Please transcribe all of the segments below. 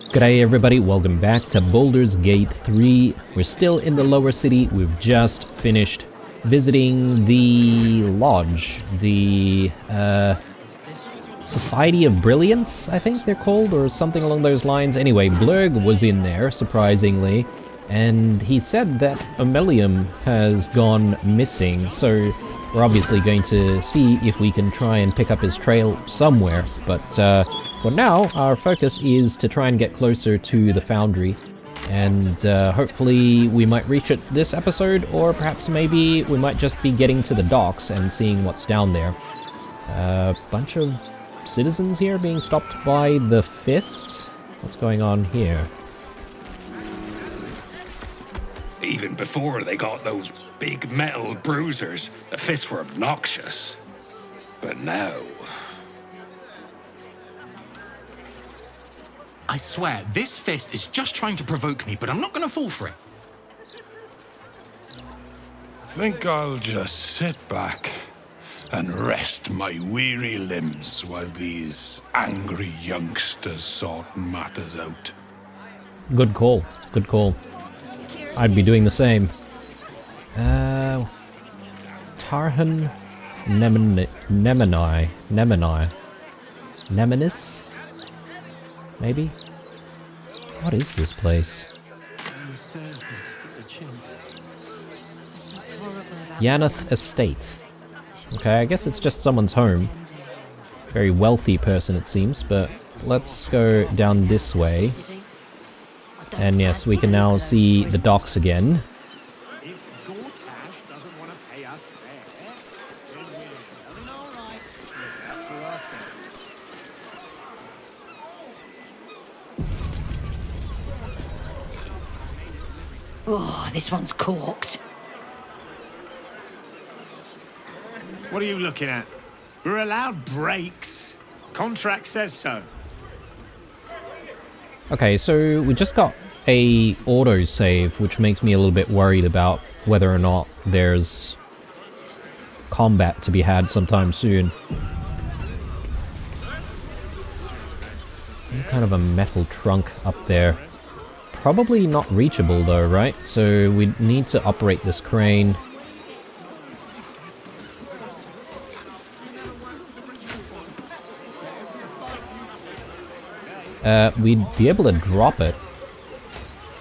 G'day everybody, welcome back to Baldur's Gate 3. We're still in the lower city. We've just finished visiting the lodge, the Society of Brilliance, I think they're called, or something along those lines. Anyway, Blurg was in there, surprisingly, and he said that Aemilium has gone missing, so we're obviously going to see if we can try and pick up his trail somewhere, but for now, our focus is to try and get closer to the foundry, and hopefully we might reach it this episode, or perhaps maybe we might just be getting to the docks and seeing what's down there. A bunch of citizens here being stopped by the Fist? What's going on here? Even before they got those big metal bruisers, the Fists were obnoxious. But now... I swear, this Fist is just trying to provoke me, but I'm not gonna fall for it. Think I'll just sit back and rest my weary limbs while these angry youngsters sort matters out. Good call, good call. I'd be doing the same. Tarhan Nemenis? Maybe? What is this place? Yanath Estate. Okay, I guess it's just someone's home. Very wealthy person it seems, but let's go down this way. And yes, we can now see the docks again. Oh, this one's corked. What are you looking at? We're allowed breaks. Contract says so. Okay, so we just got a autosave, which makes me a little bit worried about whether or not there's combat to be had sometime soon. Some kind of a metal trunk up there. Probably not reachable though, right? So we need to operate this crane. We'd be able to drop it.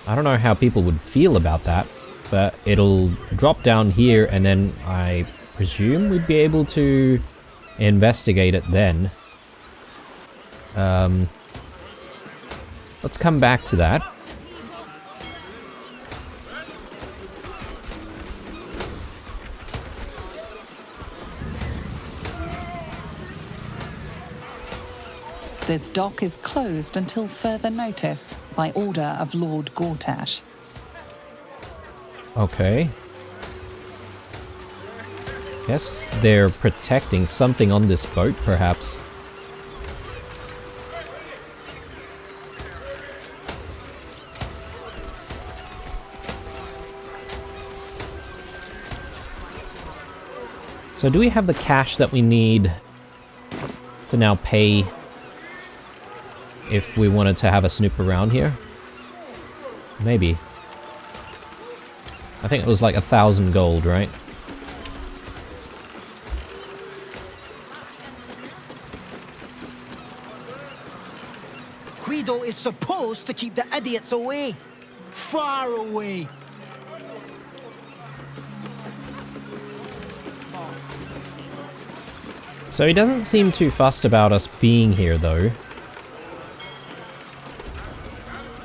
I don't know how people would feel about that, but it'll drop down here and then I presume we'd be able to investigate it then. Let's come back to that. This dock is closed until further notice, by order of Lord Gortash. Okay. Guess they're protecting something on this boat, perhaps. So do we have the cash that we need to now pay if we wanted to have a snoop around here? Maybe. I think it was like 1,000 gold, right? Guido is supposed to keep the idiots away. Far away. So he doesn't seem too fussed about us being here, though.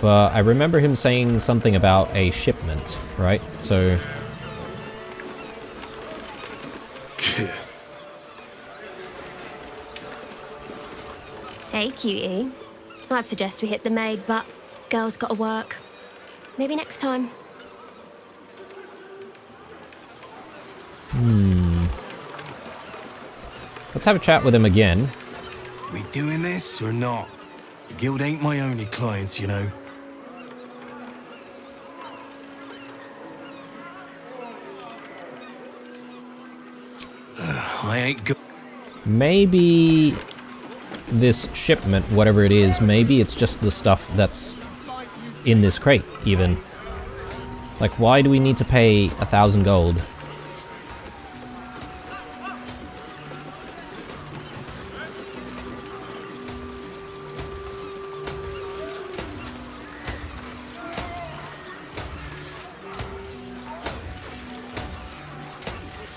But I remember him saying something about a shipment, right? So... Hey, cutie. I'd suggest we hit the maid, but girl's got to work. Maybe next time. Let's have a chat with him again. We doing this or not? The guild ain't my only clients, you know. I ain't go- Maybe this shipment, whatever it is, maybe it's just the stuff that's in this crate, even. Like, why do we need to pay 1,000 gold?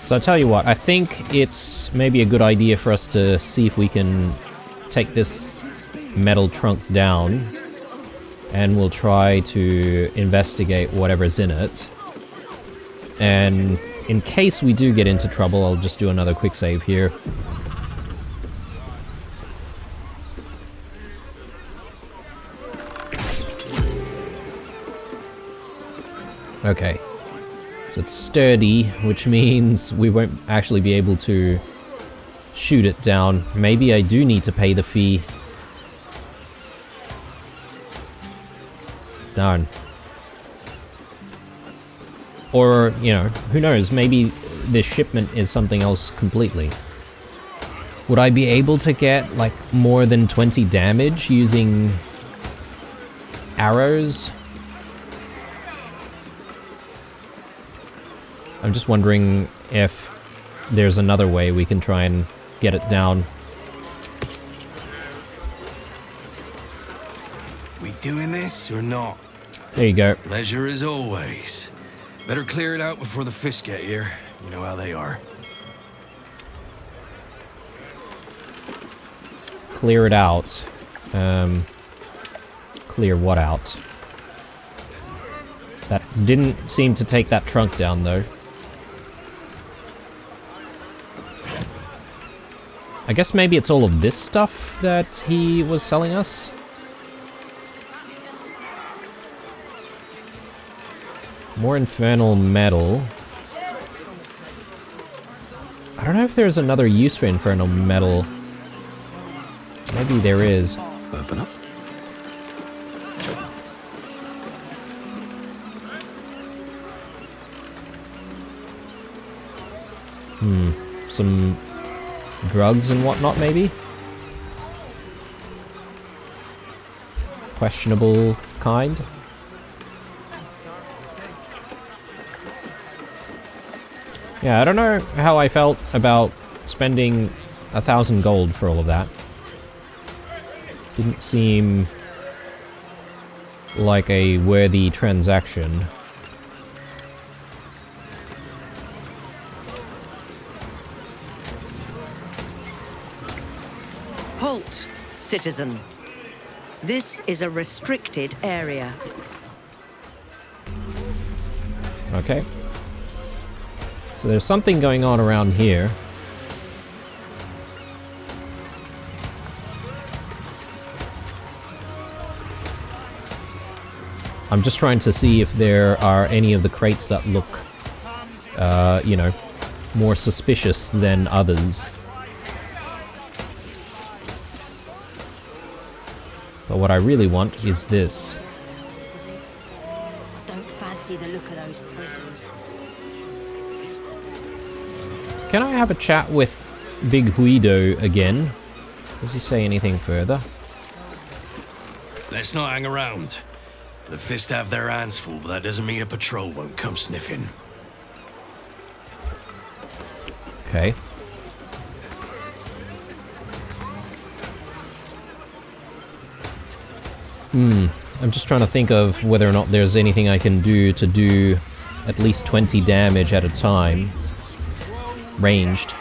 So I'll tell you what, I think it's maybe a good idea for us to see if we can take this metal trunk down, and we'll try to investigate whatever's in it. And in case we do get into trouble, I'll just do another quick save here. Okay. So it's sturdy, which means we won't actually be able to shoot it down. Maybe I do need to pay the fee. Darn. Or, you know, who knows, maybe this shipment is something else completely. Would I be able to get, like, more than 20 damage using arrows? I'm just wondering if there's another way we can try and get it down. We doing this or not? There you go. Pleasure as always. Better clear it out before the fish get here. You know how they are. Clear it out. Clear what out? That didn't seem to take that trunk down, though. I guess maybe it's all of this stuff that he was selling us? More infernal metal. I don't know if there's another use for infernal metal. Maybe there is. Open up. Some drugs and whatnot, maybe? Questionable kind? Yeah, I don't know how I felt about spending 1,000 gold for all of that. Didn't seem like a worthy transaction. Halt, citizen. This is a restricted area. Okay. So there's something going on around here. I'm just trying to see if there are any of the crates that look, you know, more suspicious than others. But what I really want is this. Don't fancy the look of those prisoners. Can I have a chat with Big Guido again? Does he say anything further? Let's not hang around. The Fist have their hands full, but that doesn't mean a patrol won't come sniffing. Okay. I'm just trying to think of whether or not there's anything I can do to do at least 20 damage at a time. Ranged.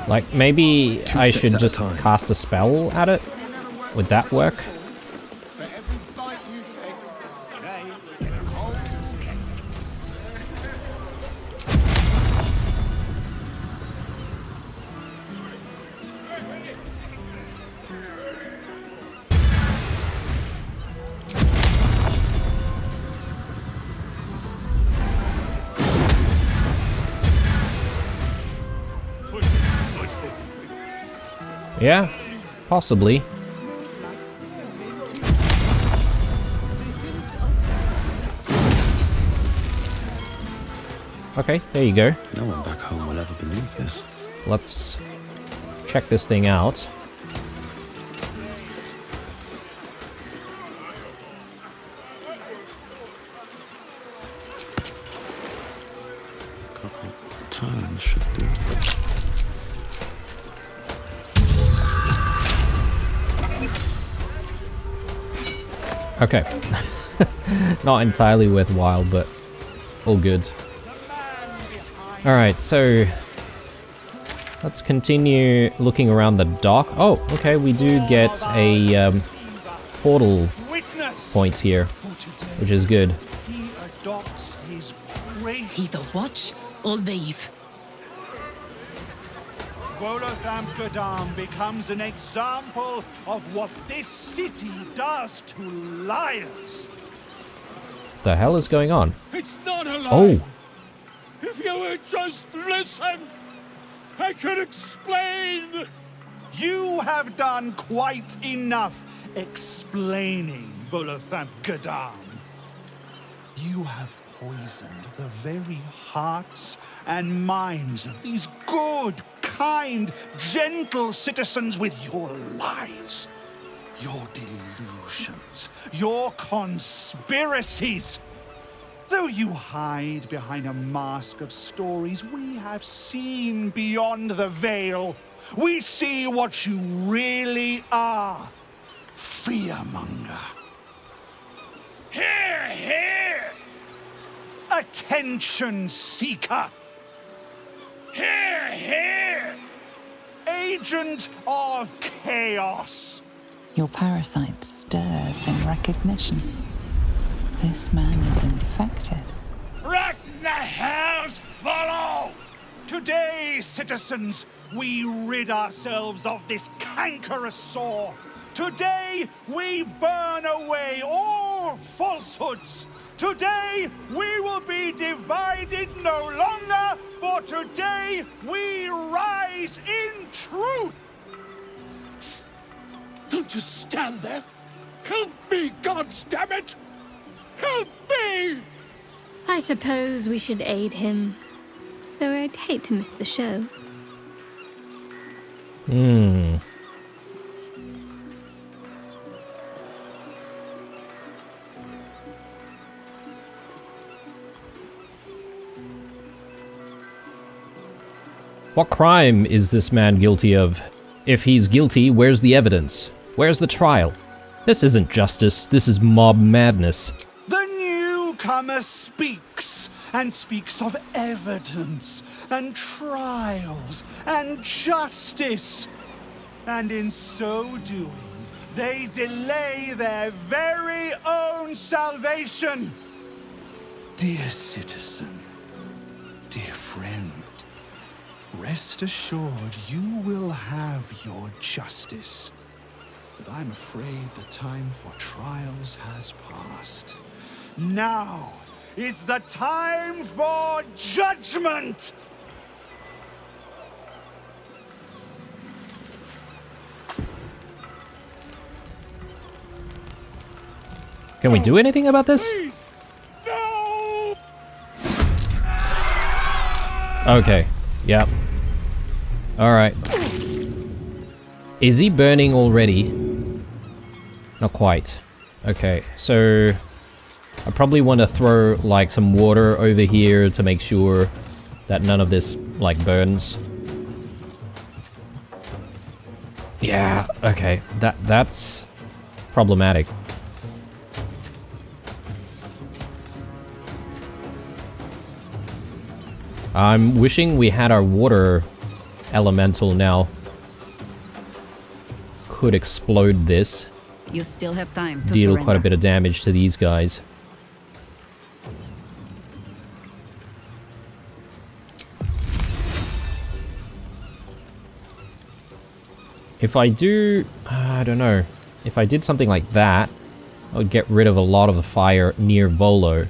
Like, maybe I should just cast a spell at it? Would that work? Yeah, possibly. Okay, there you go. No one back home will ever believe this. Let's check this thing out. A couple turns should do. Okay. Not entirely worthwhile, but all good. Alright, so let's continue looking around the dock. Oh, okay, we do get a portal point here, which is good. He adopts his grace. Either watch or leave. Volothamkadam becomes an example of what this city does to liars. The hell is going on? It's not a lie. Oh, If you would just listen, I could explain. You have done quite enough explaining, Volothamkadam. You have poisoned the very hearts and minds of these good, kind, gentle citizens with your lies, your delusions, your conspiracies. Though you hide behind a mask of stories, we have seen beyond the veil. We see what you really are. Fearmonger. Here, here. Attention seeker. Here, here. Agent of chaos. Your parasite stirs in recognition. This man is infected. Right in the hells follow. Today, citizens, we rid ourselves of this cankerous sore. Today, we burn away all falsehoods. Today, we will be divided no longer, for today, we rise in truth. Don't just stand there. Help me, goddammit! Help me! I suppose we should aid him. Though I'd hate to miss the show. what crime is this man guilty of? If he's guilty, where's the evidence? Where's the trial? This isn't justice, this is mob madness. The newcomer speaks, and speaks of evidence, and trials, and justice. And in so doing, they delay their very own salvation. Dear citizen, dear friend, rest assured you will have your justice. But I'm afraid the time for trials has passed. Now is the time for judgment! Can we do anything about this? Please, no! Okay, yep. Alright. Is he burning already? Not quite. Okay, so I probably want to throw like some water over here to make sure that none of this like burns. Yeah, okay. That's problematic. I'm wishing we had our water elemental now. Could explode this. You still have time to Deal surrender. quite a bit of damage to these guys. If I do... I don't know. If I did something like that, I would get rid of a lot of the fire near Volo.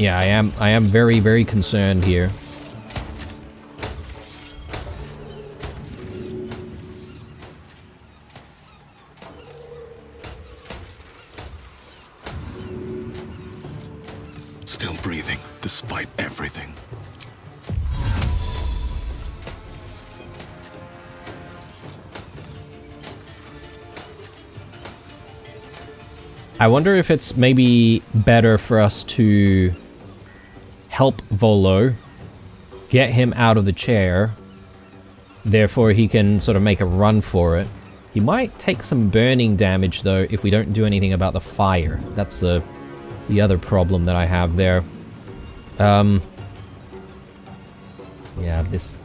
Yeah, I am very, very concerned here. Still breathing, despite everything. I wonder if it's maybe better for us to help Volo, get him out of the chair, therefore he can sort of make a run for it. He might take some burning damage though if we don't do anything about the fire. That's the other problem that I have there. Yeah, this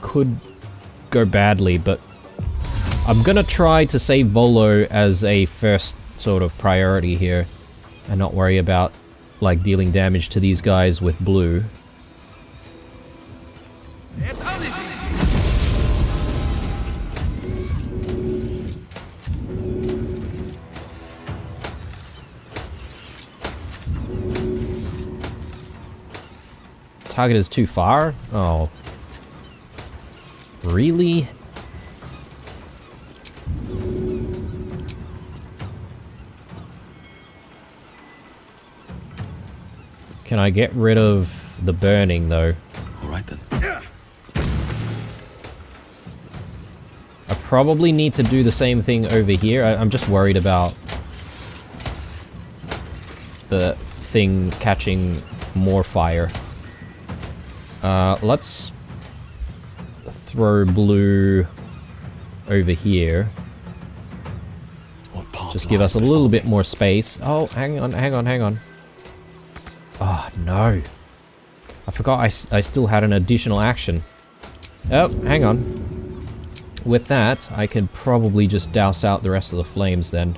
could go badly, but I'm gonna try to save Volo as a first sort of priority here and not worry about like dealing damage to these guys with blue. Target is too far? Oh. Really? Can I get rid of the burning, though? Alright then. I probably need to do the same thing over here. I'm just worried about the thing catching more fire. Let's throw blue over here. Just give us a little bit more space. Oh, hang on, hang on, hang on. Oh, no. I forgot I still had an additional action. Oh, hang on. With that, I could probably just douse out the rest of the flames then.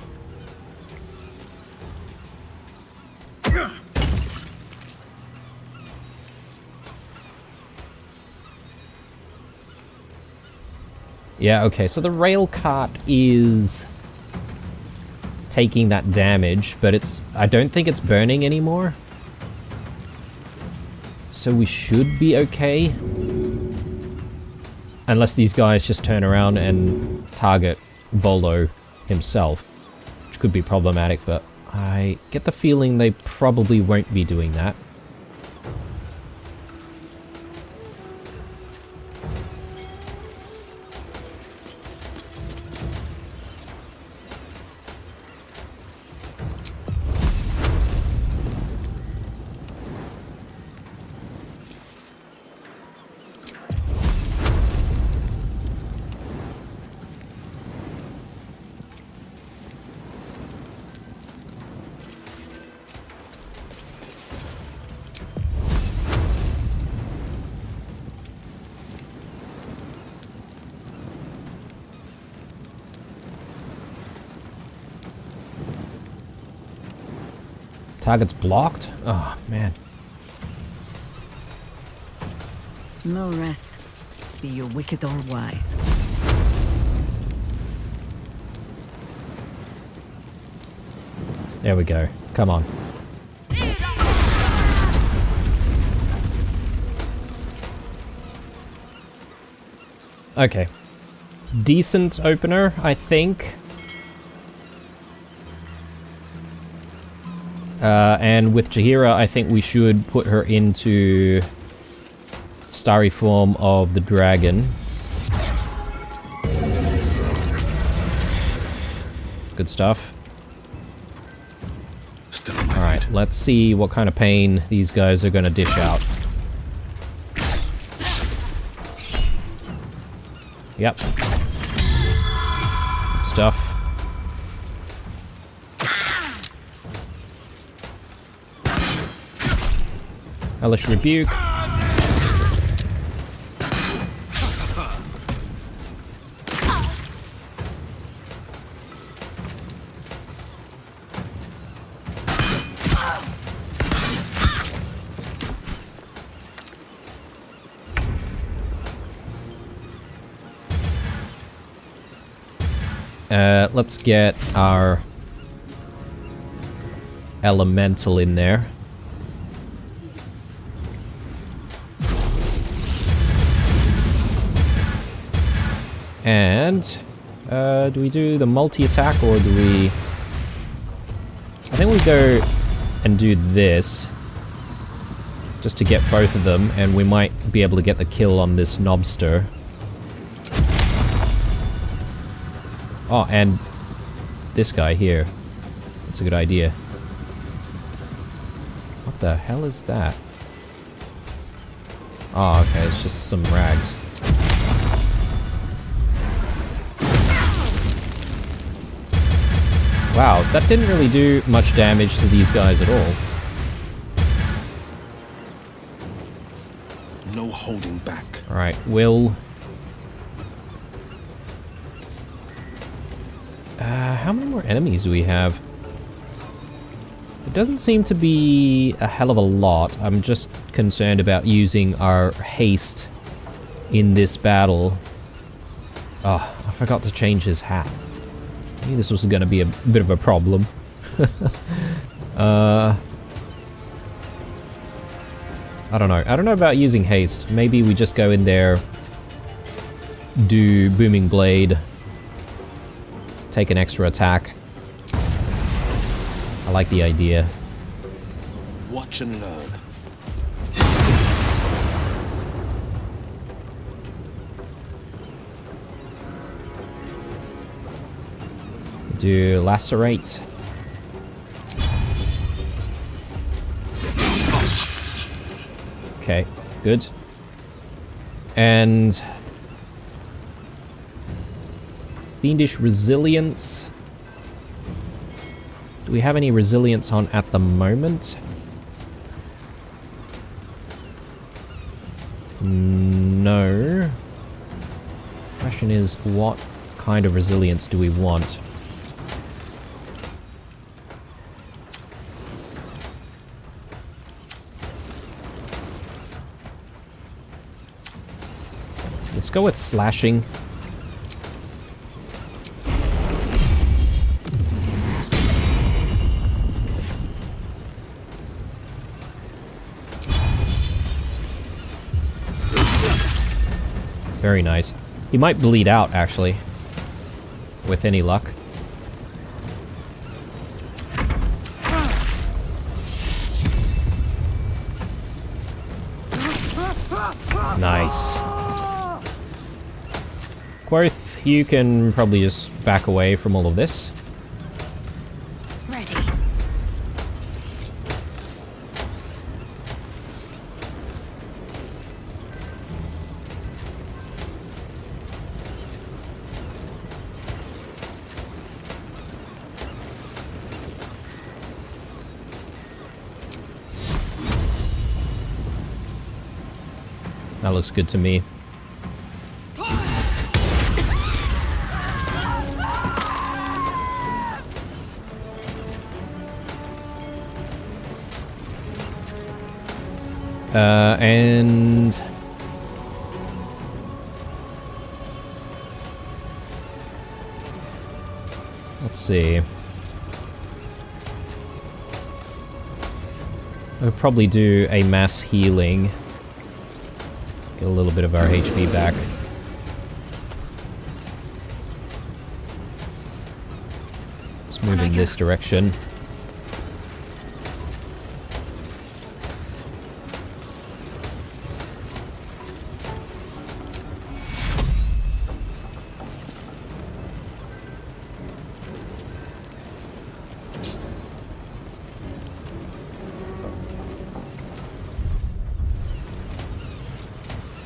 Yeah, okay, so the rail cart is taking that damage, but I don't think it's burning anymore. So we should be okay. Unless these guys just turn around and target Volo himself, which could be problematic, but I get the feeling they probably won't be doing that. Target's blocked? Oh, man. No rest. Be you wicked or wise. There we go. Come on. Okay. Decent opener, I think. And with Jaheira, I think we should put her into starry form of the dragon. Good stuff. Alright, let's see what kind of pain these guys are gonna dish out. Yep. Good stuff. Hellish Rebuke. Let's get our elemental in there. And do we do the multi-attack or do we... I think we go and do this just to get both of them, and we might be able to get the kill on this knobster. Oh, and this guy here. That's a good idea. What the hell is that? Oh, okay, it's just some rags. Wow, that didn't really do much damage to these guys at all. No holding back. Alright, Will. How many more enemies do we have? It doesn't seem to be a hell of a lot. I'm just concerned about using our haste in this battle. Oh, I forgot to change his hat. I knew this was going to be a bit of a problem. I don't know. I don't know about using haste. Maybe we just go in there, do Booming Blade, take an extra attack. I like the idea. Watch and learn. Do Lacerate. Okay, good. And Fiendish Resilience. Do we have any resilience on at the moment? No. Question is, what kind of resilience do we want? Let's go with slashing. Very nice. He might bleed out, actually. With any luck. Nice. Quoth, you can probably just back away from all of this. Ready. That looks good to me. And let's see. I'll probably do a mass healing. Get a little bit of our HP back. Let's move in this direction.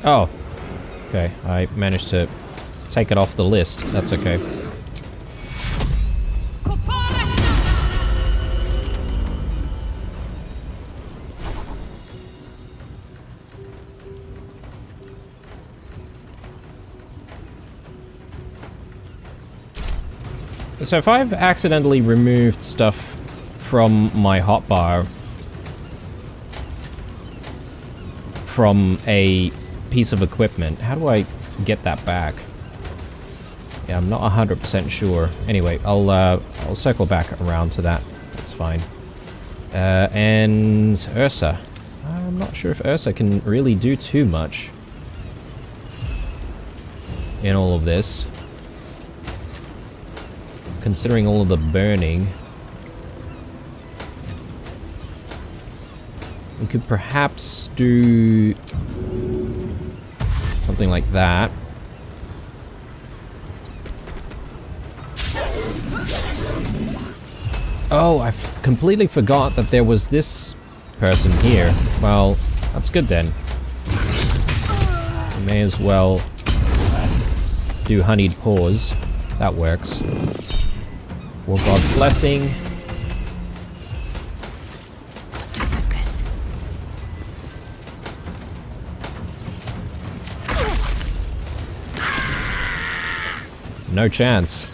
Oh, okay. I managed to take it off the list. That's okay. So if I've accidentally removed stuff from my hotbar from a piece of equipment, how do I get that back? Yeah, I'm not 100% sure. Anyway, I'll circle back around to that. That's fine. And Ursa. I'm not sure if Ursa can really do too much in all of this. considering all of the burning. We could perhaps do something like that. Oh, I completely forgot that there was this person here. Well, that's good then. We may as well do honeyed paws. That works. War God's blessing. No chance.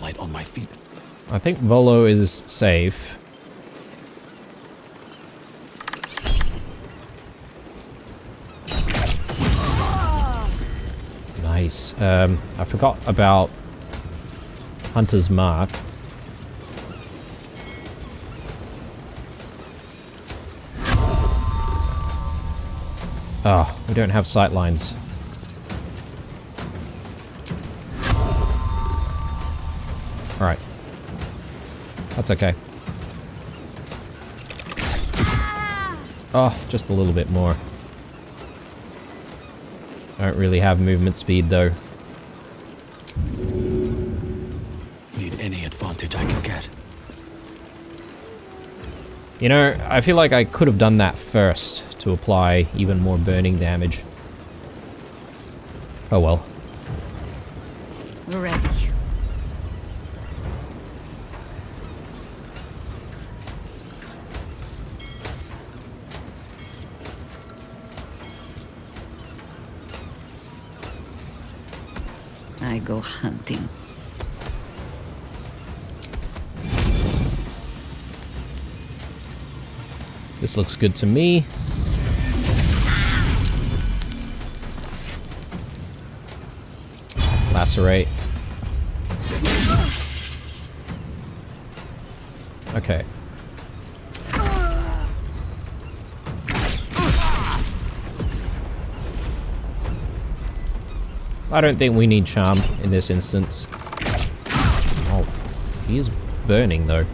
Light on my feet. I think Volo is safe. Nice. I forgot about Hunter's Mark. Oh, we don't have sight lines. Alright. That's okay. Oh, just a little bit more. I don't really have movement speed though. Need any advantage I can get. You know, I feel like I could have done that first to apply even more burning damage. Oh well. Ready. I go hunting. This looks good to me. Lacerate. Okay. I don't think we need charm in this instance. Oh, he is burning though.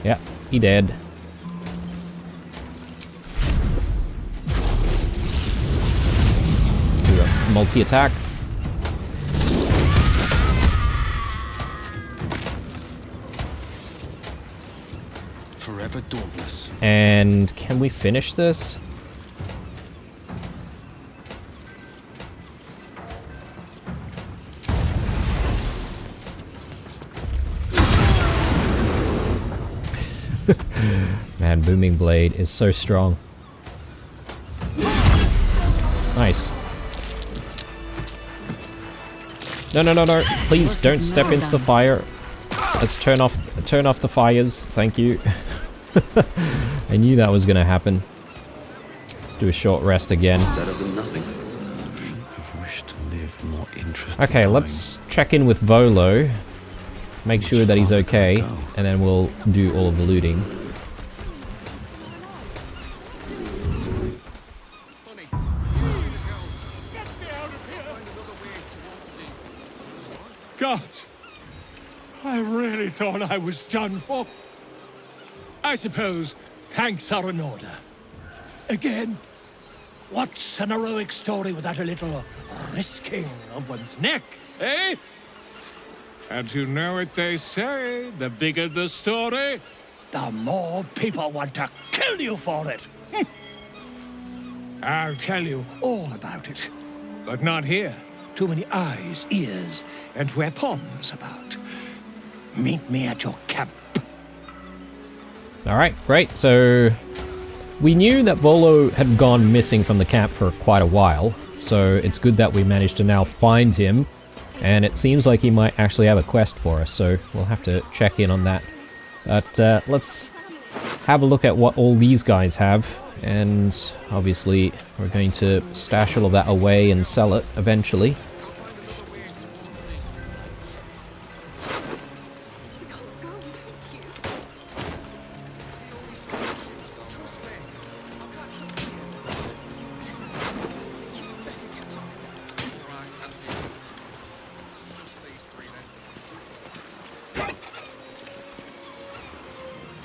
Yeah, he dead. Do a multi-attack. Forever dauntless. And can we finish this? Man, Booming Blade is so strong. Nice. No, no, no, no. Please don't step into the fire. Let's turn off the fires. Thank you. I knew that was gonna happen. Let's do a short rest again. Better than nothing. Should have wished to live more interesting. Okay, let's check in with Volo. Make sure that he's okay, and then we'll do all of the looting. God, I really thought I was done for. I suppose thanks are in order. Again, what's an heroic story without a little risking of one's neck, eh? And you know what they say, the bigger the story, the more people want to kill you for it. I'll tell you all about it, but not here. Too many eyes, ears, and weapons about. Meet me at your camp. Alright, great. So we knew that Volo had gone missing from the camp for quite a while, so it's good that we managed to now find him, and it seems like he might actually have a quest for us, so we'll have to check in on that. But let's have a look at what all these guys have. And obviously we're going to stash all of that away and sell it eventually.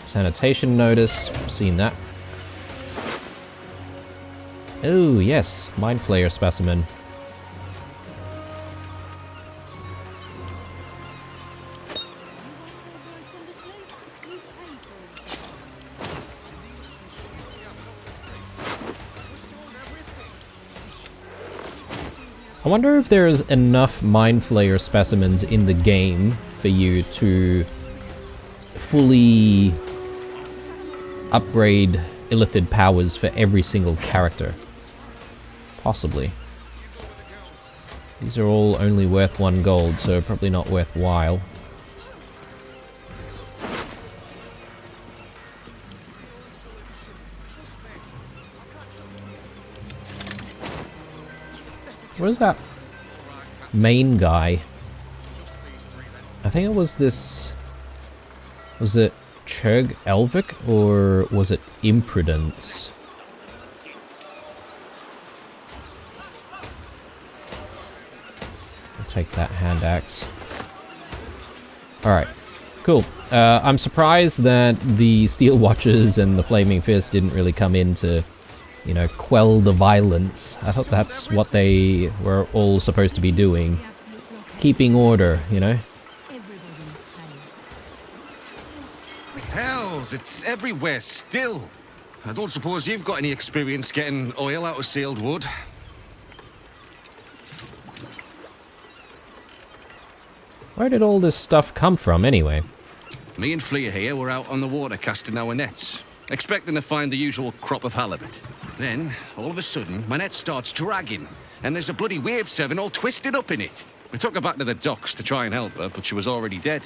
Sanitation notice, seen that. Oh yes, Mind Flayer specimen. I wonder if there's enough Mind Flayer specimens in the game for you to fully upgrade illithid powers for every single character. Possibly. These are all only worth 1 gold, so probably not worthwhile. Where's that main guy? I think it was this... Was it Churg Elvic or was it Imprudence? I'll take that hand axe. Alright, cool. I'm surprised that the Steel Watchers and the Flaming Fist didn't really come in to, you know, quell the violence. I thought that's what they were all supposed to be doing. Keeping order, you know? Hells, it's everywhere still. I don't suppose you've got any experience getting oil out of sealed wood. Where did all this stuff come from, anyway? Me and Flea here were out on the water casting our nets, expecting to find the usual crop of halibut. Then, all of a sudden, my net starts dragging, and there's a bloody wave servant all twisted up in it. We took her back to the docks to try and help her, but she was already dead.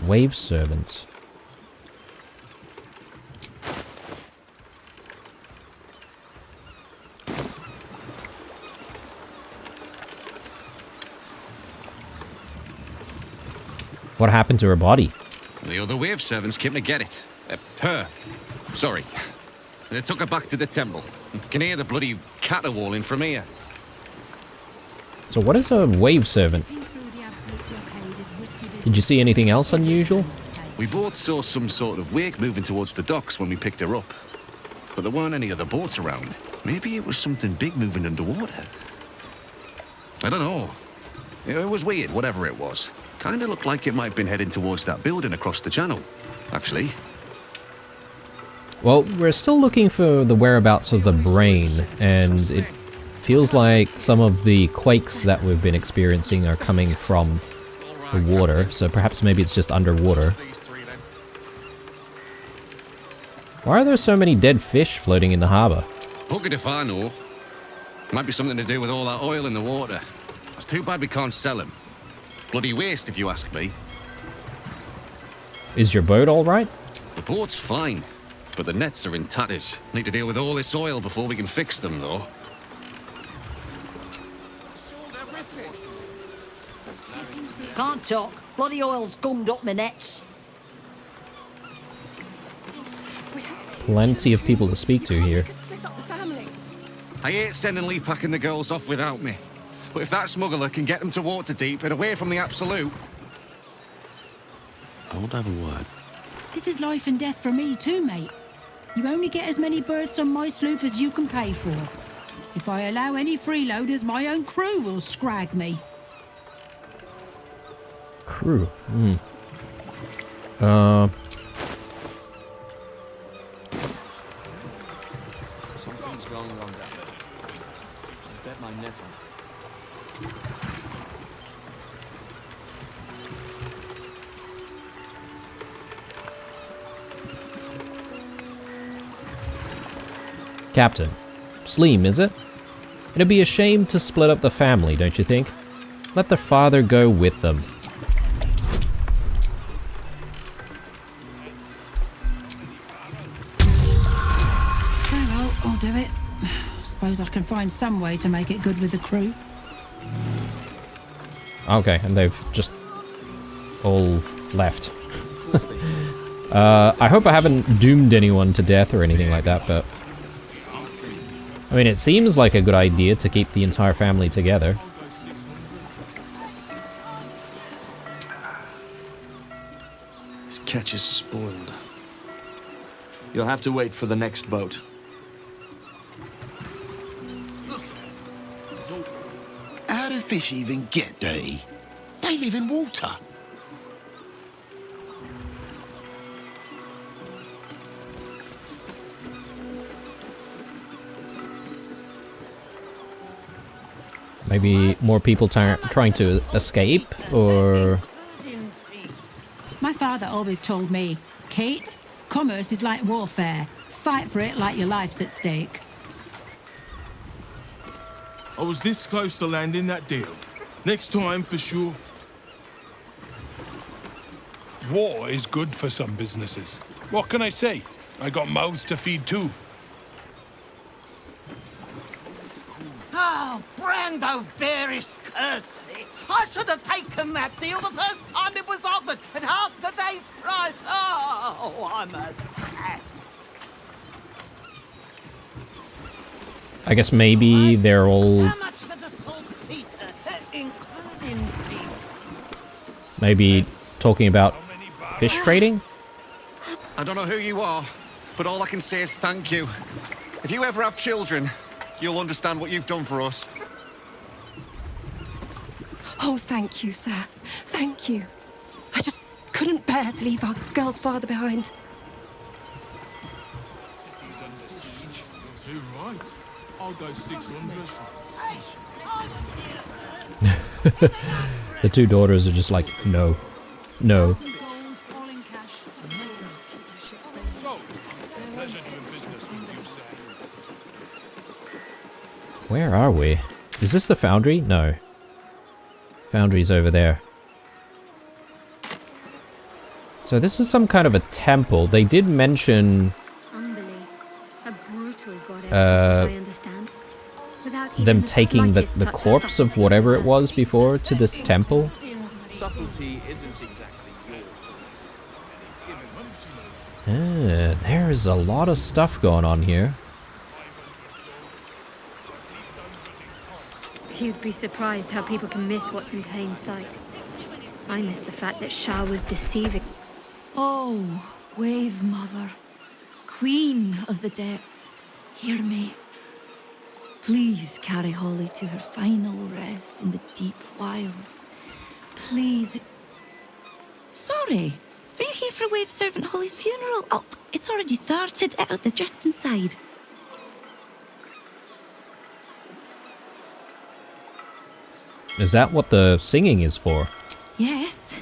Wave servants. What happened to her body? The other wave servants came to get it. Her. Sorry. They took her back to the temple. You can hear the bloody caterwauling from here. So what is a wave servant? Did you see anything else unusual? We both saw some sort of wake moving towards the docks when we picked her up. But there weren't any other boats around. Maybe it was something big moving underwater. I don't know. It was weird, whatever it was. Kinda looked like it might have been heading towards that building across the channel, actually. Well, we're still looking for the whereabouts of the brain, and it feels like some of the quakes that we've been experiencing are coming from the water, so perhaps maybe it's just underwater. Why are there so many dead fish floating in the harbour? Buggered if I know. Might be something to do with all that oil in the water. It's too bad we can't sell him. Bloody waste, if you ask me. Is your boat alright? The boat's fine, but the nets are in tatters. Need to deal with all this oil before we can fix them, though. Can't talk. Bloody oil's gummed up my nets. Plenty of people to speak to here. I hate sending Lee packing the girls off without me. But if that smuggler can get them to Waterdeep and away from the Absolute... I won't have a word. This is life and death for me too, mate. You only get as many berths on my sloop as you can pay for. If I allow any freeloaders, my own crew will scrag me. Crew? Something's going on down there. I bet my net on it. Captain. Sleem, is it? It'd be a shame to split up the family, don't you think? Let the father go with them. can find some way to make it good with the crew. Okay, and they've just all left. I hope I haven't doomed anyone to death or anything like that, but... I mean, it seems like a good idea to keep the entire family together. This catch is spoiled. You'll have to wait for the next boat. How do fish even get dirty? They live in water. Maybe more people trying to escape, or... My father always told me, Kate, commerce is like warfare. Fight for it like your life's at stake. I was this close to landing that deal. Next time, for sure. War is good for some businesses. What can I say? I got mouths to feed too. Oh, Brando Bearish Kersey! I should have taken that deal the first time it was offered at half today's price. Oh, I'm a sad. I guess maybe they're all... How much for the saltpeter, including fees? Maybe talking about fish trading? I don't know who you are, but all I can say is thank you. If you ever have children, you'll understand what you've done for us. Oh, thank you, sir. Thank you. I just couldn't bear to leave our girl's father behind. Too right. I'll go 600. The two daughters are just like, no. No. Where are we? Is this the foundry? No. Foundry's over there. So this is some kind of a temple. They did mention them taking the corpse of whatever it was before to this temple. Subtlety isn't exactly There's a lot of stuff going on here. You'd be surprised how people can miss what's in plain sight. I missed the fact that Shah was deceiving. Oh, Wave Mother, Queen of the Depths, hear me. Please carry Holly to her final rest in the deep wilds. Please. Sorry, are you here for Wave Servant Holly's funeral? Oh, it's already started. They're just inside. Is that what the singing is for? Yes.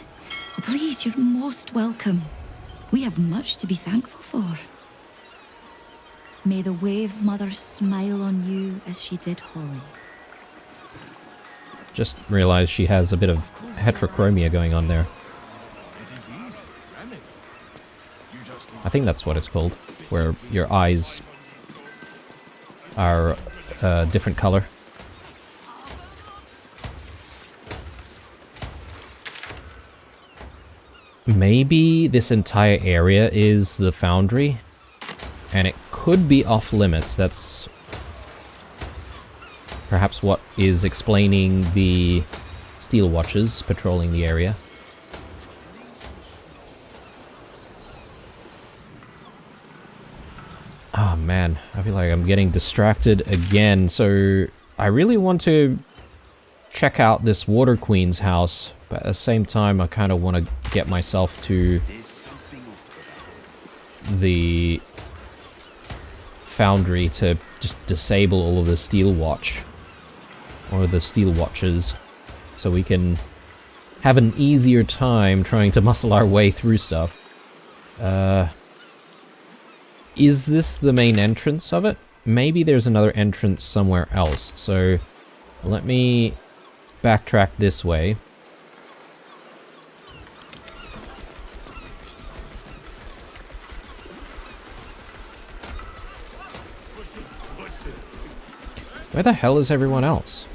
Oh, please, you're most welcome. We have much to be thankful for. May the Wave Mother smile on you as she did Holly. Just realized she has a bit of heterochromia going on there. I think that's what it's called, where your eyes are a different color. Maybe this entire area is the foundry, and it could be off limits. That's perhaps what is explaining the steel watches patrolling the area. Oh man, I feel like I'm getting distracted again, so I really want to check out this Water Queen's house, but at the same time I kind of want to get myself to the foundry to just disable all of the steel watch, or the steel watches, so we can have an easier time trying to muscle our way through stuff. Is this the main entrance of it? Maybe there's another entrance somewhere else, so let me backtrack this way. Where the hell is everyone else?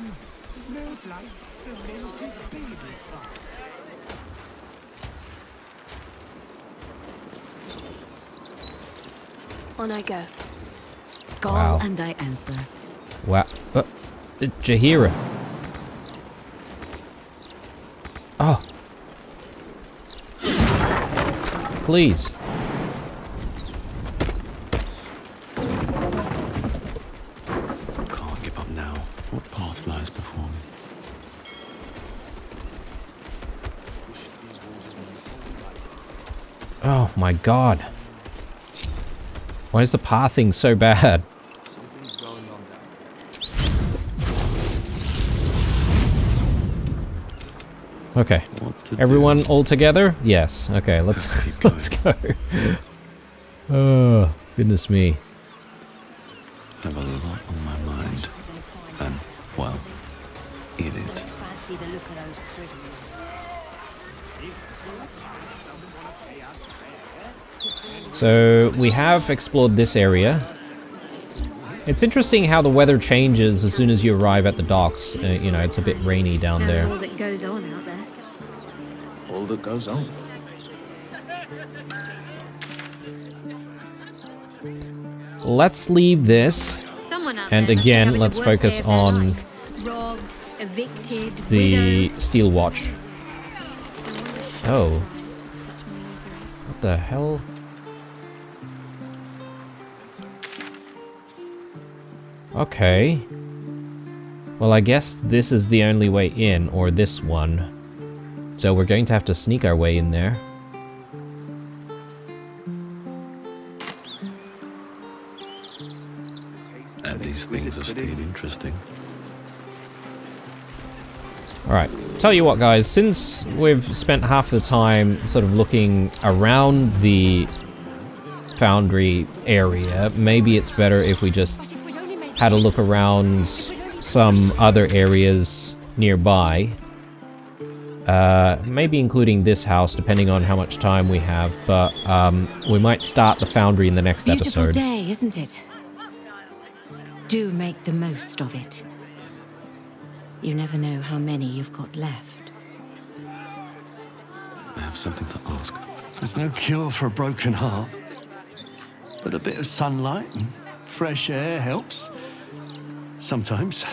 Smells like fermented baby fat. On I go. Call Wow. and I answer. Wow. Jahira. Oh. Please. Can't give up now. What path lies before me? Oh my god. Why is the pathing so bad? Something's going on down Okay. Everyone all together? Yes. Okay, let's let's go. Oh, goodness me. Have a lot on my mind. And, well, in it. Fancy the look of those prisoners. So, we have explored this area. It's interesting how the weather changes as soon as you arrive at the docks. You know, it's a bit rainy down there. All that goes on out there. All that goes on. Let's leave this. Someone out And there must be again, having let's the worst focus day of their on life. Robbed, evicted, the widowed. steel watch. Oh. What the hell? Okay. Well, I guess this is the only way in, or this one. So we're going to have to sneak our way in there. And these things are still interesting. Alright, tell you what guys, since we've spent half the time sort of looking around the foundry area, maybe it's better if we just had a look around some other areas nearby. Maybe including this house, depending on how much time we have, but we might start the foundry in the next Beautiful episode. day, isn't it? Do make the most of it. You never know how many you've got left. I have something to ask. There's no cure for a broken heart. But a bit of sunlight and fresh air helps. Sometimes.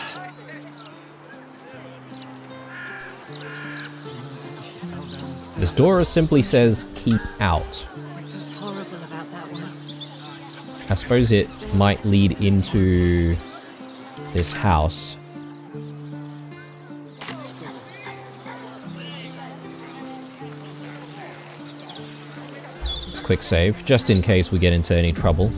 This door simply says, keep out. It's horrible about that one. I suppose it might lead into this house. It's a quick save, just in case we get into any trouble.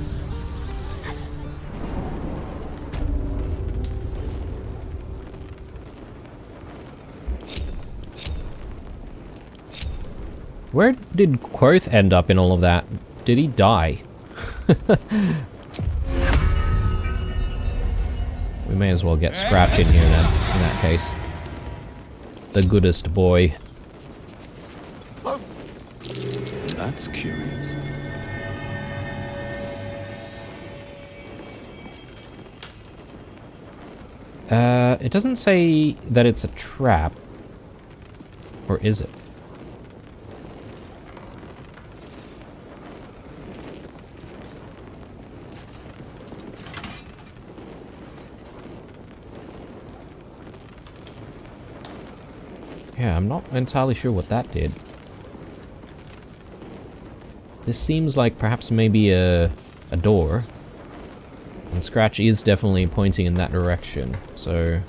Where did Quoth end up in all of that? Did he die? We may as well get Scratch in here then, in that case. The goodest boy. That's curious. It doesn't say that it's a trap. Or is it? Yeah, I'm not entirely sure what that did. This seems like perhaps maybe a door. And Scratch is definitely pointing in that direction, so...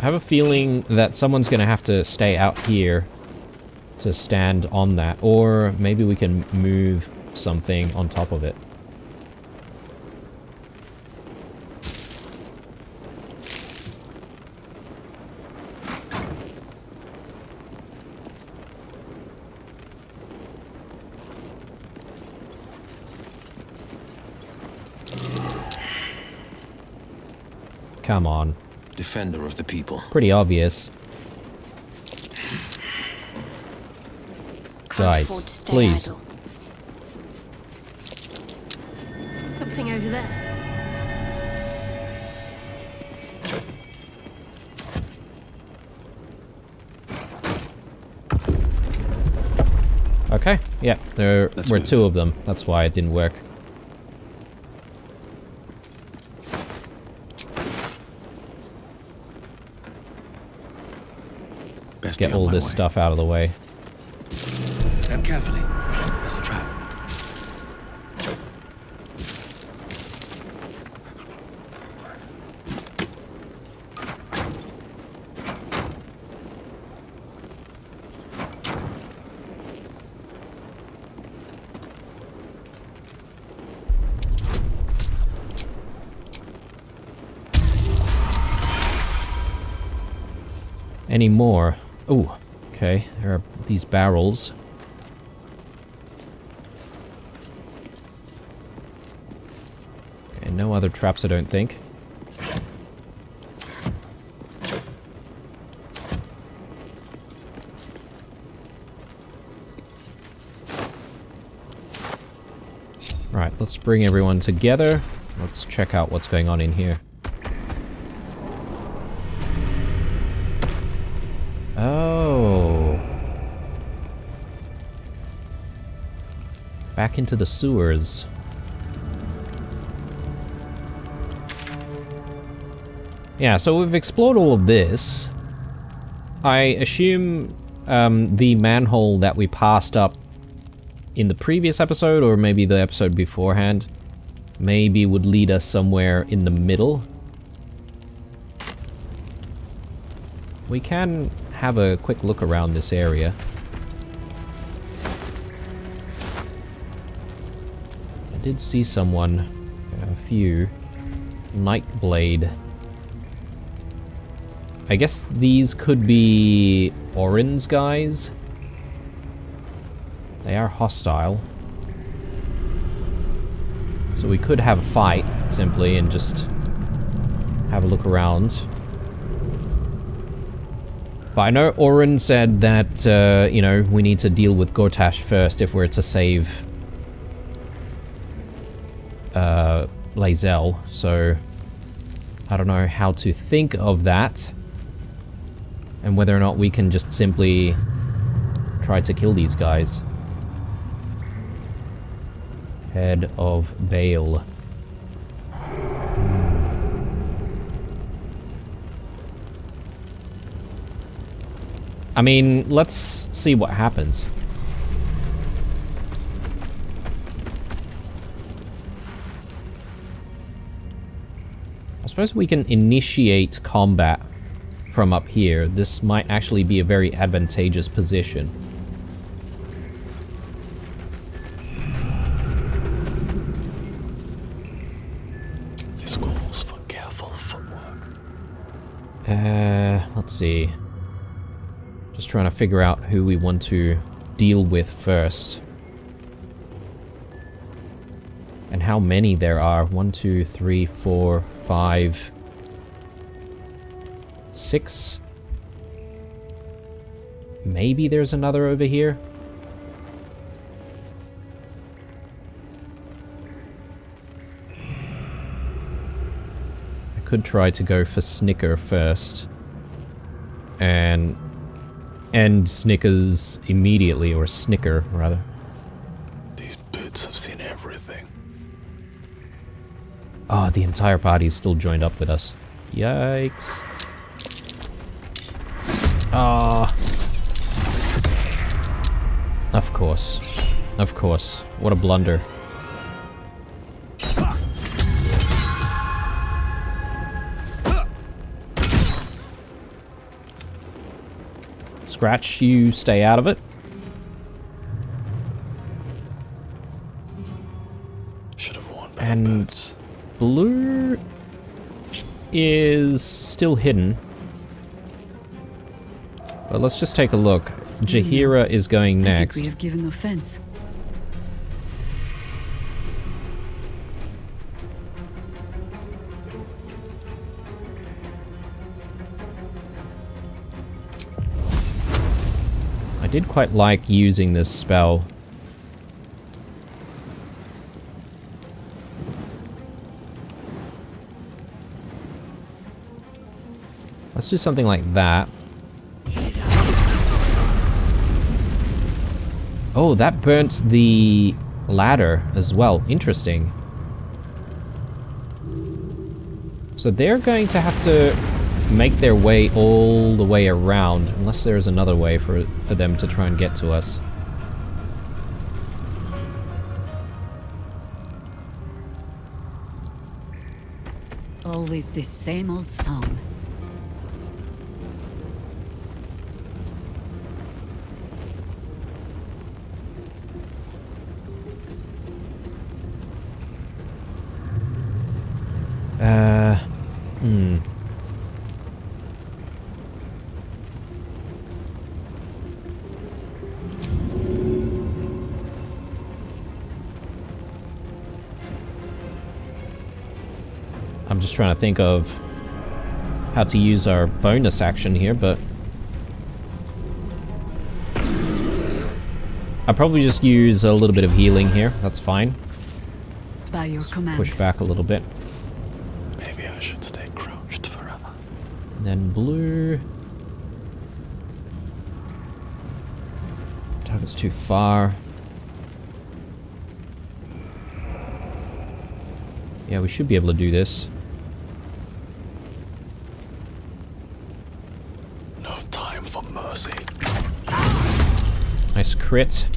I have a feeling that someone's gonna have to stay out here to stand on that, or maybe we can move something on top of it. Come on. Defender of the people. Pretty obvious. Guys, please. nothing over there. Okay, yeah, there were two of them. That's why it didn't work. Let's get all this stuff out of the way. Step carefully. There's a trap. Any more? Oh, okay. There are these barrels. Okay, no other traps, I don't think. Right, let's bring everyone together. Let's check out what's going on in here. Oh. Back into the sewers. Yeah, so we've explored all of this. I assume the manhole that we passed up in the previous episode, or maybe the episode beforehand, maybe would lead us somewhere in the middle. We can have a quick look around this area. I did see someone, a few. Nightblade. I guess these could be Orin's guys. They are hostile. So we could have a fight, simply, and just have a look around. But I know Orin said that, you know, we need to deal with Gortash first if we're to save Lae'zel, so I don't know how to think of that, and whether or not we can just simply try to kill these guys. Head of Bale. I mean, let's see what happens. I suppose we can initiate combat from up here. This might actually be a very advantageous position. This calls for careful footwork. Let's see. Just trying to figure out who we want to deal with first. And how many there are. 1, 2, 3, 4, 5, 6. Maybe there's another over here. I could try to go for Snicker first. And end Snickers immediately, or Snicker, rather. These bits have seen everything. Oh, the entire party is still joined up with us. Yikes. Ah. Of course. Of course. What a blunder. Scratch, you stay out of it. Should have worn better boots. Blue is still hidden. But let's just take a look. Jaheira is going next. I think we have given offense. I did quite like using this spell. Let's do something like that. Oh, that burnt the ladder as well. Interesting. So they're going to have to make their way all the way around, unless there's another way for them to try and get to us. Always this same old song. I'm just trying to think of how to use our bonus action here, but I'll probably just use a little bit of healing here. That's fine. By your command. Push back a little bit. Maybe I should stay crouched forever. And then blue. Target's too far. Yeah, we should be able to do this. No time for mercy. Nice crit.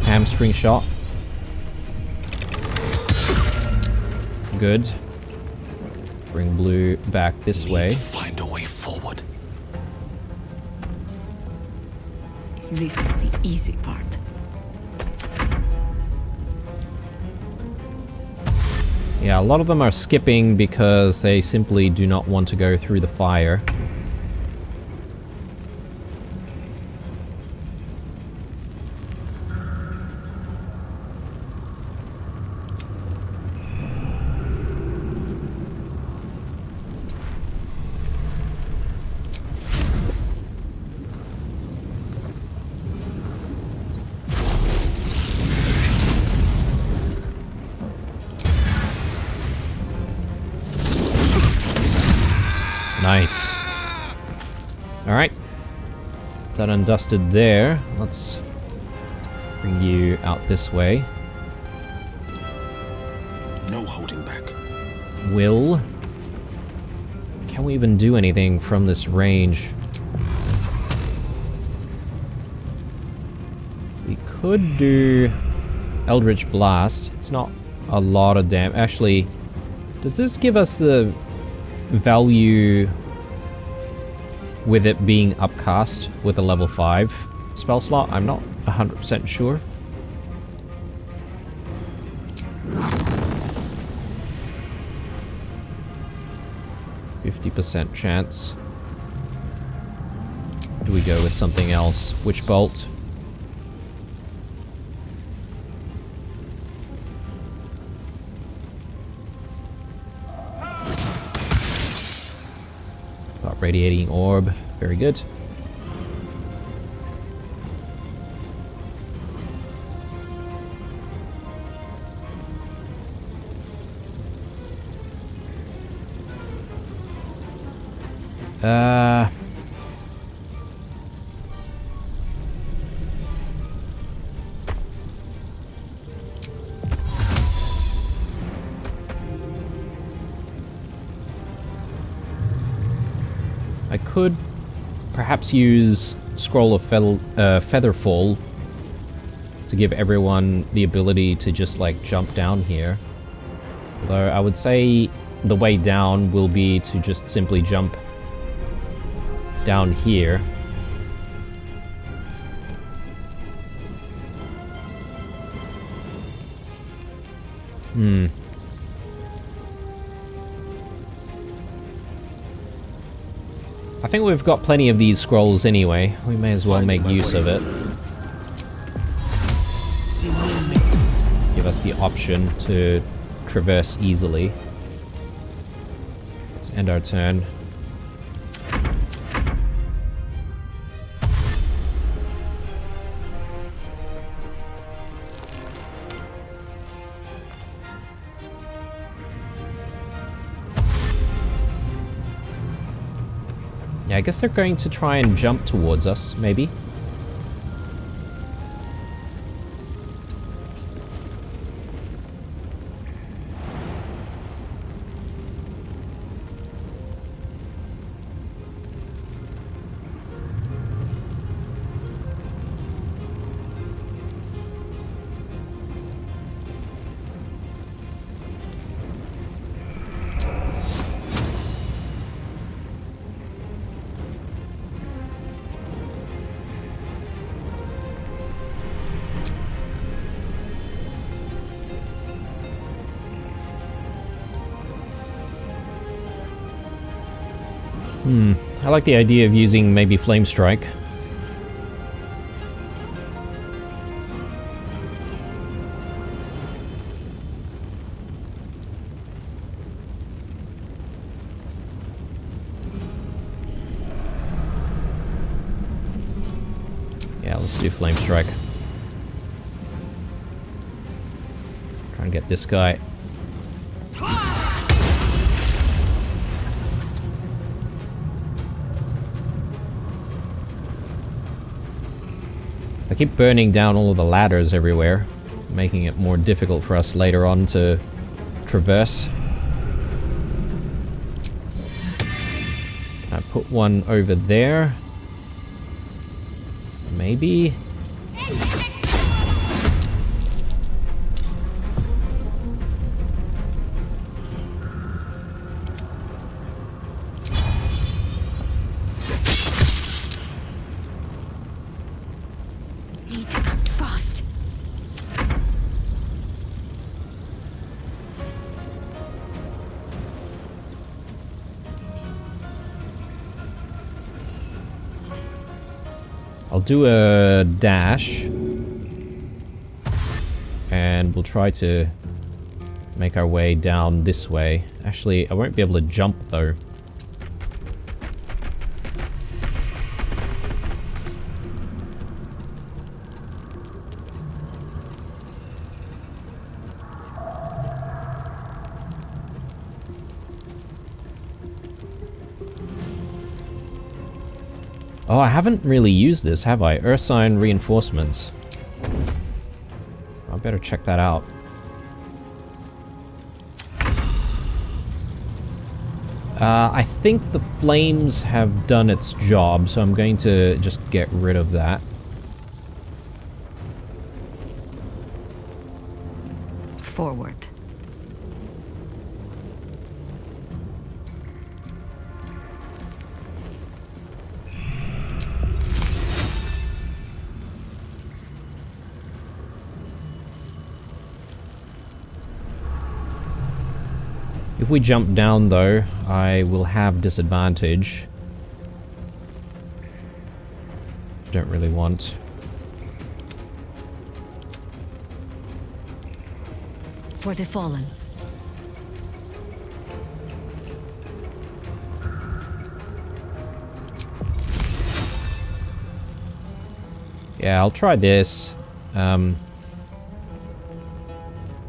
Hamstring shot. Good. Bring blue back this way. Find a way forward. This is the easy part. Yeah, a lot of them are skipping because they simply do not want to go through the fire. Nice. Alright. Done and dusted there. Let's bring you out this way. No holding back. Will. Can we even do anything from this range? We could do Eldritch Blast. It's not a lot of damage. Actually, does this give us the value with it being upcast with a level 5 spell slot? I'm not 100% sure. %50 chance. Do we go with something else? Witch Bolt. Got Radiating Orb. Very good. I could perhaps use Scroll of Featherfall to give everyone the ability to just like jump down here. Although I would say the way down will be to just simply jump down here. I think we've got plenty of these scrolls anyway. We may as well make use of it. Give us the option to traverse easily. Let's end our turn. I guess they're going to try and jump towards us, maybe. I like the idea of using maybe Flame Strike. Yeah, let's do Flame Strike. Try and get this guy. I keep burning down all of the ladders everywhere, making it more difficult for us later on to traverse. Can I put one over there? Maybe? I'll do a dash, and we'll try to make our way down this way. Actually, I won't be able to jump though. Oh, I haven't really used this, have I? Ursine reinforcements. I better check that out. I think the flames have done its job, so I'm going to just get rid of that. Forward. If we jump down though, I will have disadvantage. Don't really want. For the fallen. Yeah, I'll try this. Her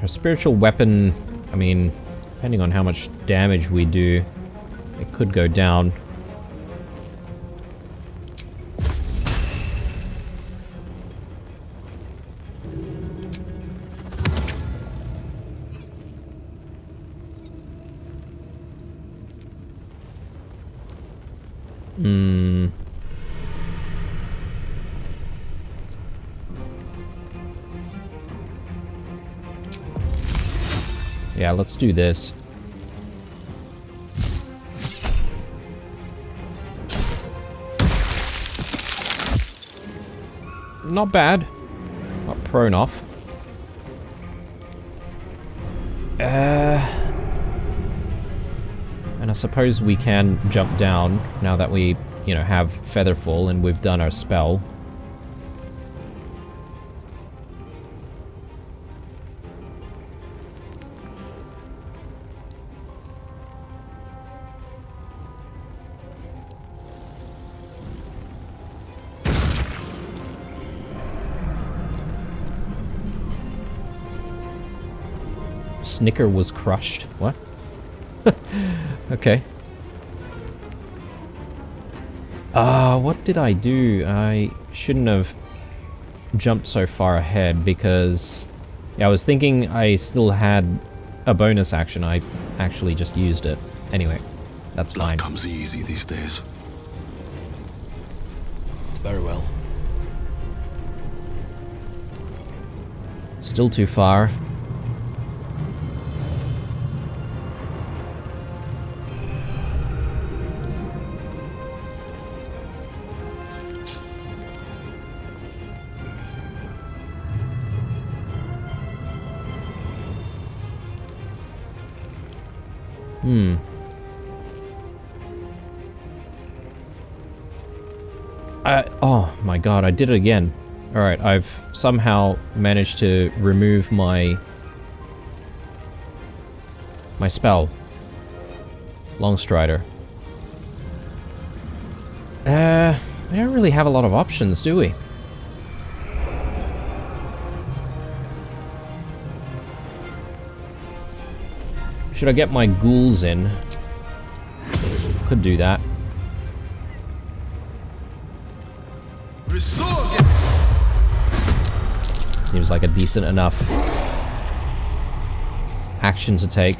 spiritual weapon, I mean, depending on how much damage we do, it could go down. Yeah, let's do this. Not bad. Not prone off. And I suppose we can jump down now that we, you know, have Featherfall and we've done our spell. Snicker was crushed. What? Okay. what did I do? I shouldn't have jumped so far ahead because... Yeah, I was thinking I still had a bonus action. I actually just used it. Anyway, that's fine. Comes easy these days. Very well. Still too far. Oh my god, I did it again. Alright, I've somehow managed to remove my spell. Longstrider. We don't really have a lot of options, do we? Should I get my ghouls in? Could do that. Seems like a decent enough action to take.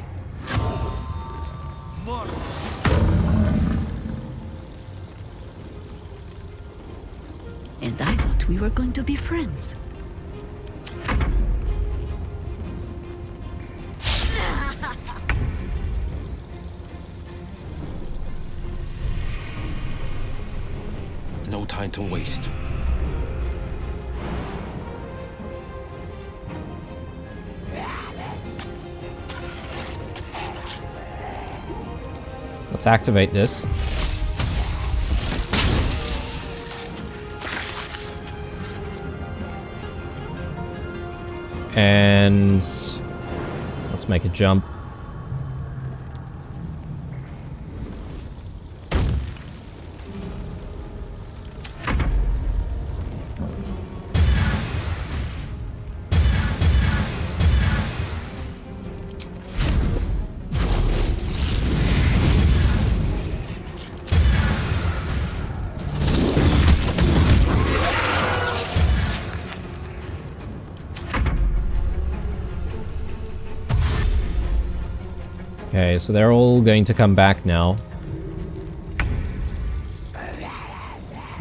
And I thought we were going to be friends. No time to waste. Let's activate this. And let's make a jump. Okay, so they're all going to come back now.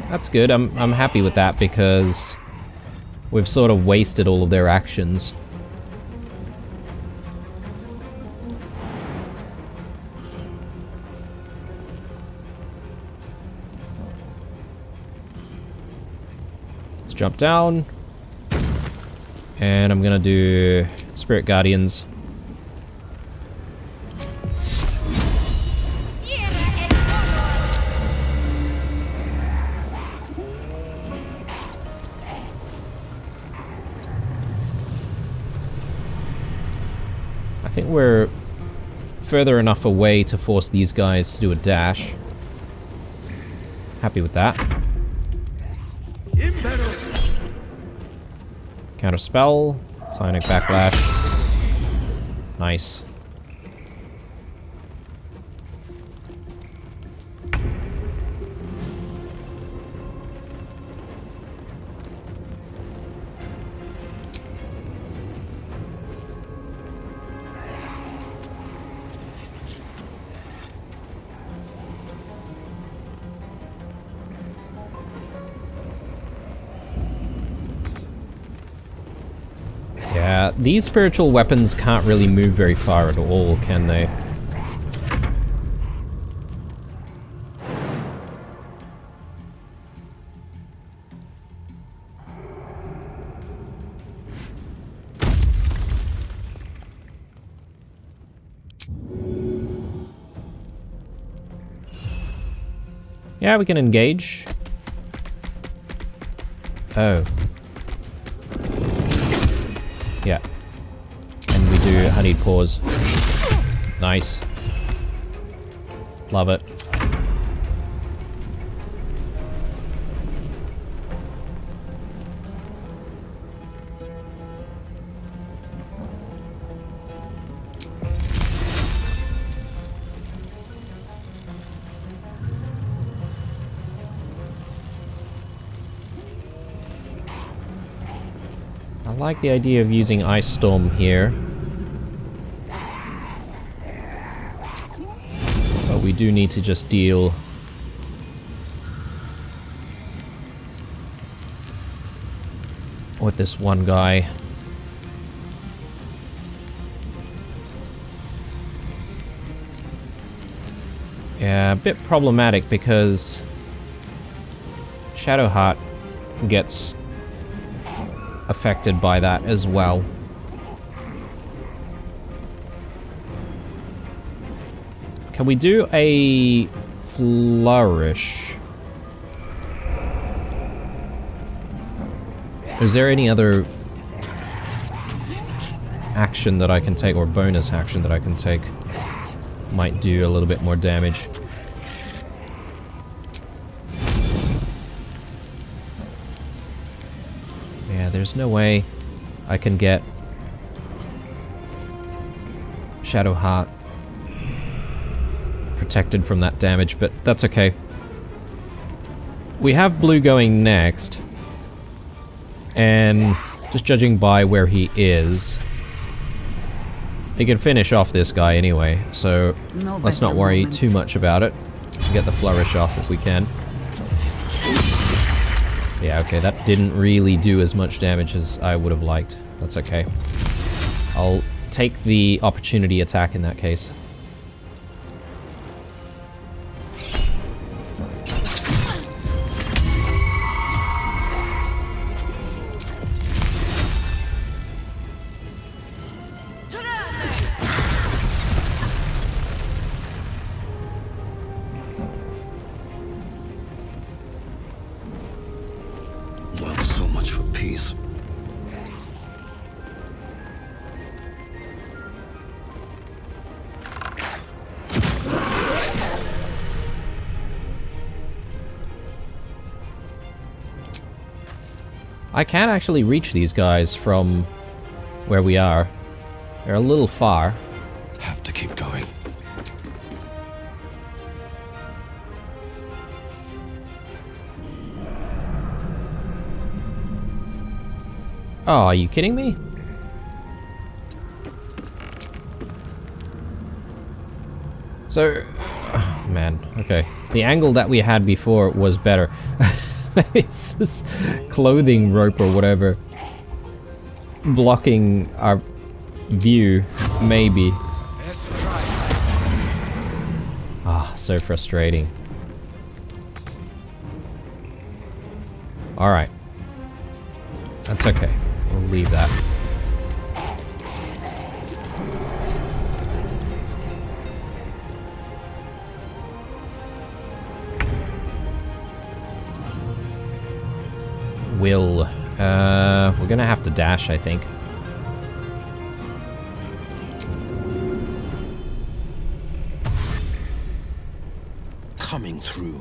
That's good. I'm happy with that because we've sort of wasted all of their actions. Let's jump down. And I'm gonna do Spirit Guardians. I think we're further enough away to force these guys to do a dash. Happy with that. Counter spell, Psionic Backlash. Nice. Yeah, these spiritual weapons can't really move very far at all, can they? Yeah, we can engage. Oh. Yeah. And we do honeyed paws. Nice. Love it. I like the idea of using Ice Storm here. But we do need to just deal with this one guy. Yeah, a bit problematic because Shadowheart gets affected by that as well. Can we do a flourish? Is there any other action that I can take, or bonus action that I can take? Might do a little bit more damage. Yeah, there's no way I can get Shadowheart protected from that damage, but that's okay. We have Blue going next, and just judging by where he is, he can finish off this guy anyway, so let's not worry too much about it. Get the flourish off if we can. Yeah, okay, that didn't really do as much damage as I would have liked. That's okay. I'll take the opportunity attack in that case. I can actually reach these guys from where we are. They're a little far. Have to keep going. Oh, are you kidding me? So, oh man, okay. The angle that we had before was better. It's this clothing rope or whatever blocking our view, maybe. Ah, so frustrating. Alright. That's okay. We'll leave that. We're gonna have to dash, I think. Coming through.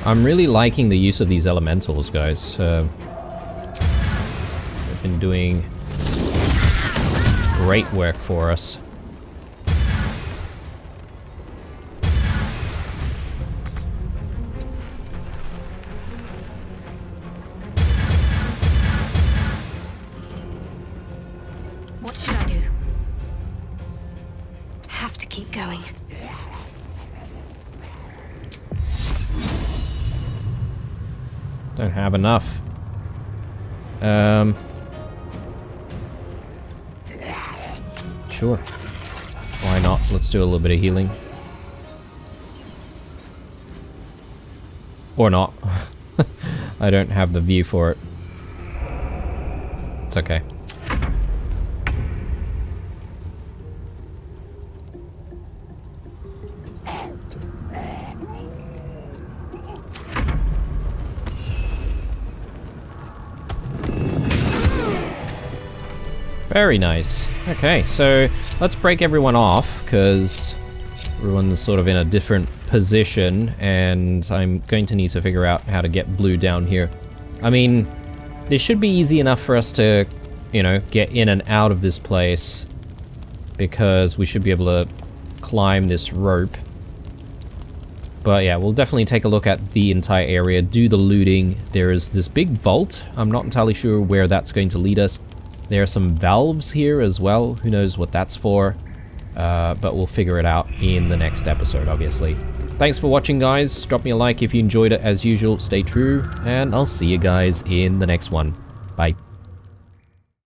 I'm really liking the use of these elementals, guys. They've been doing great work for us. What should I do? Have to keep going. Don't have enough. Sure. Why not? Let's do a little bit of healing. Or not. I don't have the view for it. It's okay. Very nice. Okay, so let's break everyone off, because everyone's sort of in a different position, and I'm going to need to figure out how to get Blue down here. I mean, this should be easy enough for us to, you know, get in and out of this place, because we should be able to climb this rope. But yeah, we'll definitely take a look at the entire area, do the looting. There is this big vault. I'm not entirely sure where that's going to lead us. There are some valves here as well. Who knows what that's for? But we'll figure it out in the next episode, obviously. Thanks for watching, guys. Drop me a like if you enjoyed it as usual. Stay true, and I'll see you guys in the next one. Bye.